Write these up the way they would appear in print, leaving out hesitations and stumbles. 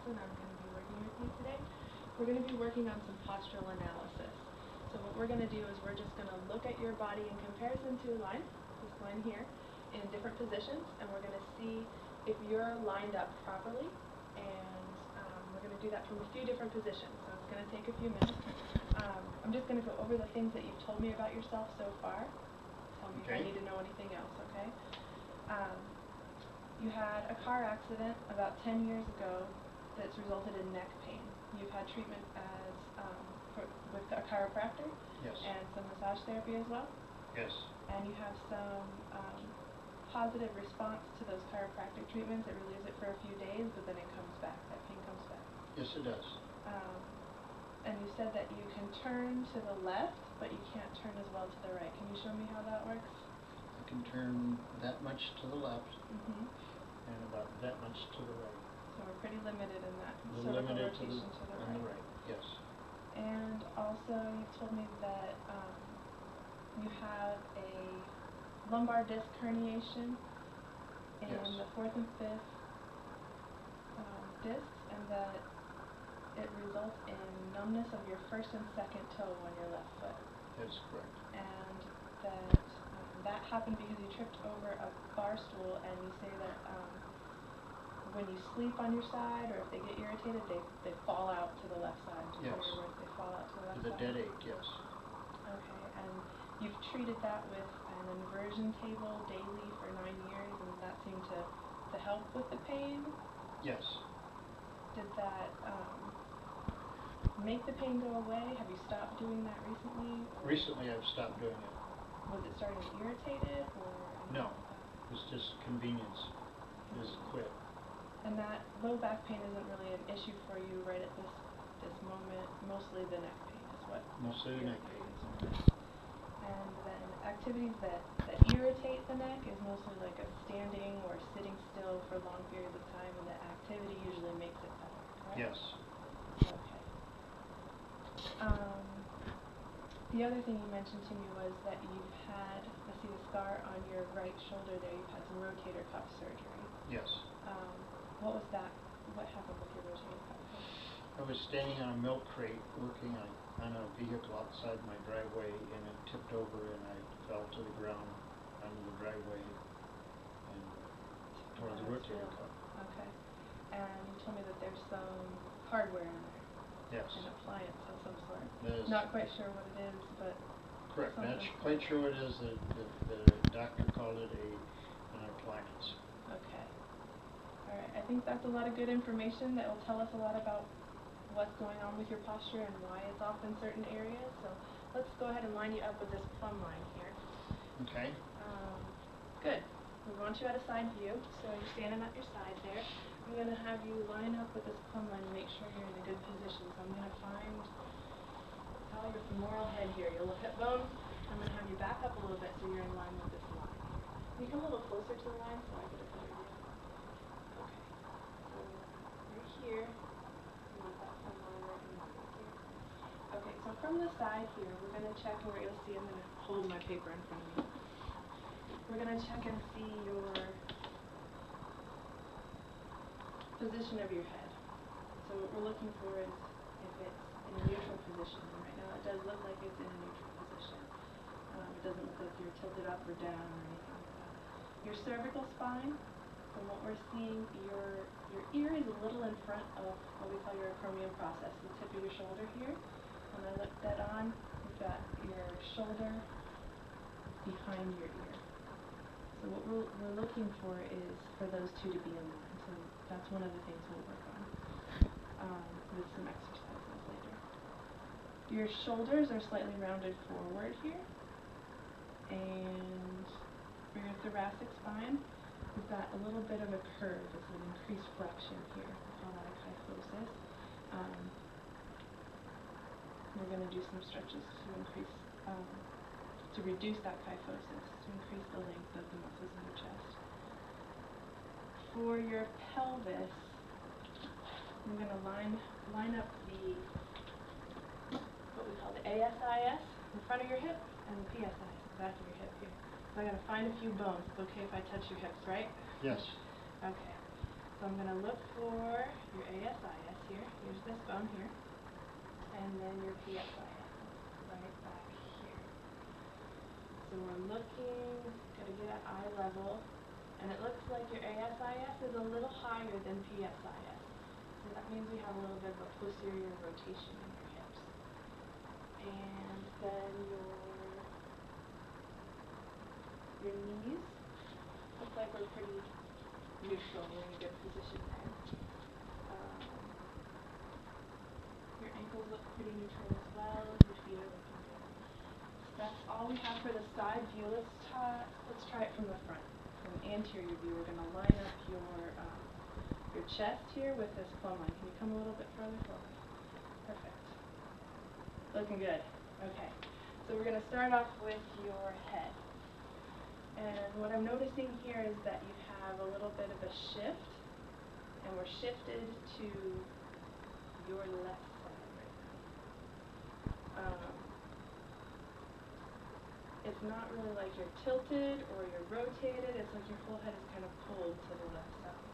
Clarkson. I'm going to be working with you today. We're going to be working on some postural analysis. So what we're going to do is we're just going to look at your body in comparison to a line, this line here, in different positions, and we're going to see if you're lined up properly, and we're going to do that from a few different positions, so it's going to take a few minutes. I'm just going to go over the things that you've told me about yourself so far. Tell me if I need to know anything else, okay? You had a car accident about 10 years ago that's resulted in neck pain. You've had treatment with a chiropractor? Yes. And some massage therapy as well? Yes. And you have some positive response to those chiropractic treatments. It relieves it for a few days, but then it comes back. That pain comes back. Yes, it does. And you said that you can turn to the left, but you can't turn as well to the right. Can you show me how that works? I can turn that much to the left and about that much to the right. So we're pretty limited in that Limited rotation to the right. Yes. And also you told me that you have a lumbar disc herniation in the 4th and 5th discs, and that it results in numbness of your 1st and 2nd toe on your left foot. That's correct. And that that happened because you tripped over a bar stool, and you say that when you sleep on your side, or if they get irritated, they fall out to the left side. Yes. They fall out to the left The side. dead ache, yes. Okay, and you've treated that with an inversion table daily for 9 years, and that seemed to help with the pain? Yes. Did that make the pain go away? Have you stopped doing that recently? Recently I've stopped doing it. Was it starting to irritate it, or? No, it's just convenience. Just quit. And that low back pain isn't really an issue for you right at this moment. Mostly the neck pain is what? Mostly the neck pain. And then activities that irritate the neck is mostly like a standing or sitting still for long periods of time, and the activity usually makes it better, correct? Yes. Okay. The other thing you mentioned to me was that you've had, I see the scar on your right shoulder there, you've had some rotator cuff surgery. Yes. What was that? What happened with your rotator cuff? I was standing on a milk crate working on a vehicle outside my driveway, and it tipped over and I fell to the ground under the driveway and tore the rotator cuff. Okay. And you told me that there's some hardware in there. Yes. An appliance of some sort. That is not quite sure what it is, but correct. Something. Not quite sure what it is. The doctor called it an appliance. Okay. All right. I think that's a lot of good information that will tell us a lot about what's going on with your posture and why it's off in certain areas. So let's go ahead and line you up with this plumb line here. Okay. Good. We want you at a side view, so you're standing at your side there. I'm going to have you line up with this plumb line and make sure you're in a good position. So I'm going to find your femoral head here, your hip bone. I'm going to have you back up a little bit so you're in line with this line. Can you come a little closer to the line so I get a better view? Okay. So right here, you want that plumb line right in line with here. Okay, so from the side here, we're going to check, and we're going to see, I'm going to hold my paper in front of me. We're going to check and see your position of your head. So what we're looking for is if it's in a neutral position. And right now it does look like it's in a neutral position. It doesn't look like you're tilted up or down or anything like that. Your cervical spine, from what we're seeing, your ear is a little in front of what we call your acromion process, the tip of your shoulder here. When I look that on, we've got your shoulder behind your ear. So what we're looking for is for those two to be in line. So that's one of the things we'll work on with some exercises later. Your shoulders are slightly rounded forward here. And for your thoracic spine, we've got a little bit of a curve. It's an increased flexion here. We call that a kyphosis. We're going to do some stretches to reduce that kyphosis, to increase the length of the muscles in your chest. For your pelvis, I'm going to line up what we call the ASIS in front of your hip, and the PSIS in the back of your hip here. So I'm going to find a few bones. It's okay if I touch your hips, right? Yes. Okay. So I'm going to look for your ASIS here. Here's this bone here. And then your PSIS right back here. So we're looking, got to get at eye level. And it looks like your ASIS is a little higher than PSIS. So that means we have a little bit of a posterior rotation in your hips. And then your knees look like we're pretty neutral. We're in a good position there. Your ankles look pretty neutral as well. Your feet are looking good. So that's all we have for the side view. Let's try it from the front. From the anterior view, we're going to line up your chest here with this plumb line. Can you come a little bit further forward? Perfect. Looking good. Okay. So we're going to start off with your head. And what I'm noticing here is that you have a little bit of a shift, and we're shifted to your left side right now. It's not really like you're tilted or you're rotated. It's like your whole head is kind of pulled to the left side.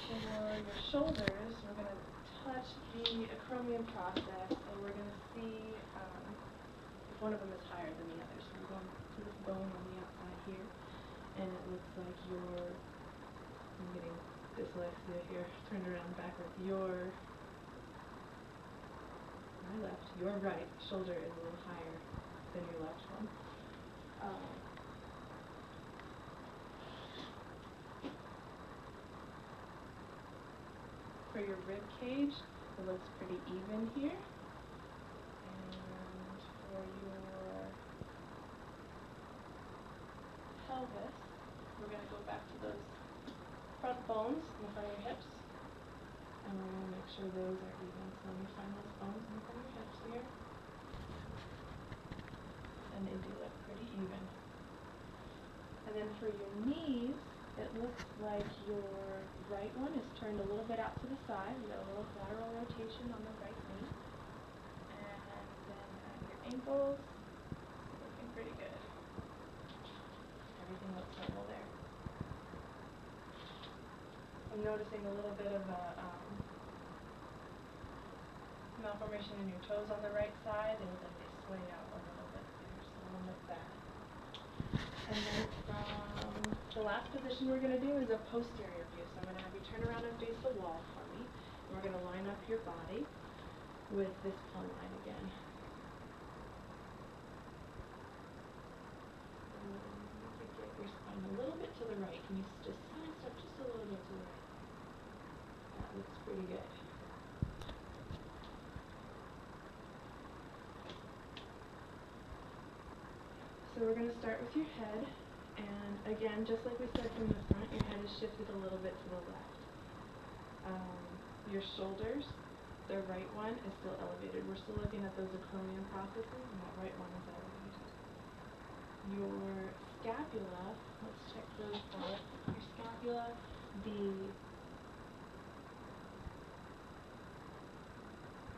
For your shoulders, we're going to touch the acromion process, and we're going to see if one of them is higher than the other. So we're going to this bone on the outside here, and it looks like I'm getting dyslexia here, turned around backwards. Your right shoulder is a little higher than your left one. For your rib cage, it looks pretty even here. And for your pelvis, we're going to go back to those front bones in the front of your hips. And we're going to make sure those are even. So let me find those bones in the front of your hips here. And they do look pretty even. And then for your knees, it looks like your right one is turned a little bit out to the side. You got a little lateral rotation on the right knee. And then at your ankles, looking pretty good. Everything looks normal there. I'm noticing a little bit of a malformation in your toes on the right side. They look like they sway out a little bit there, so we'll note that. And then from the last position we're going to do is a posterior view. So I'm going to have you turn around and face the wall for me. And we're going to line up your body with this plumb line again. And you can get your spine a little bit to the right. Can you just side step just a little bit to the right? That looks pretty good. So we're going to start with your head, and again, just like we said from the front, your head is shifted a little bit to the left. Your shoulders, the right one is still elevated. We're still looking at those acromion processes, and that right one is elevated. Your scapula, let's check those both. Your scapula, the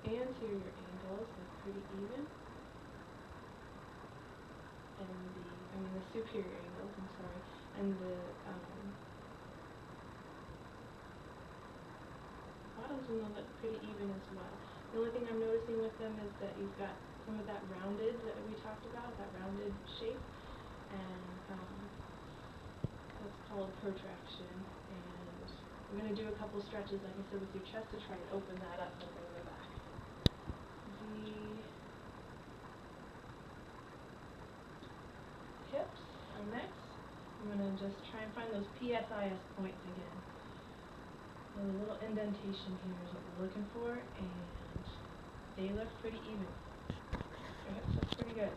anterior angles are pretty even. And the superior angles, and the bottoms of them look pretty even as well. The only thing I'm noticing with them is that you've got some of that rounded that we talked about, that rounded shape, and that's called protraction. And I'm going to do a couple stretches, like I said, with your chest to try and open that up and bring it back. Hips are next. I'm going to just try and find those PSIS points again. So a little indentation here is what we're looking for, and they look pretty even. Your hips look pretty good.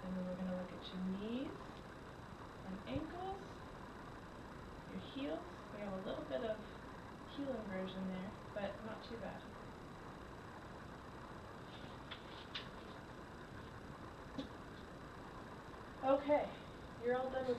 And then we're going to look at your knees and ankles, your heels. We have a little bit of heel inversion there, but not too bad. Okay, you're all done with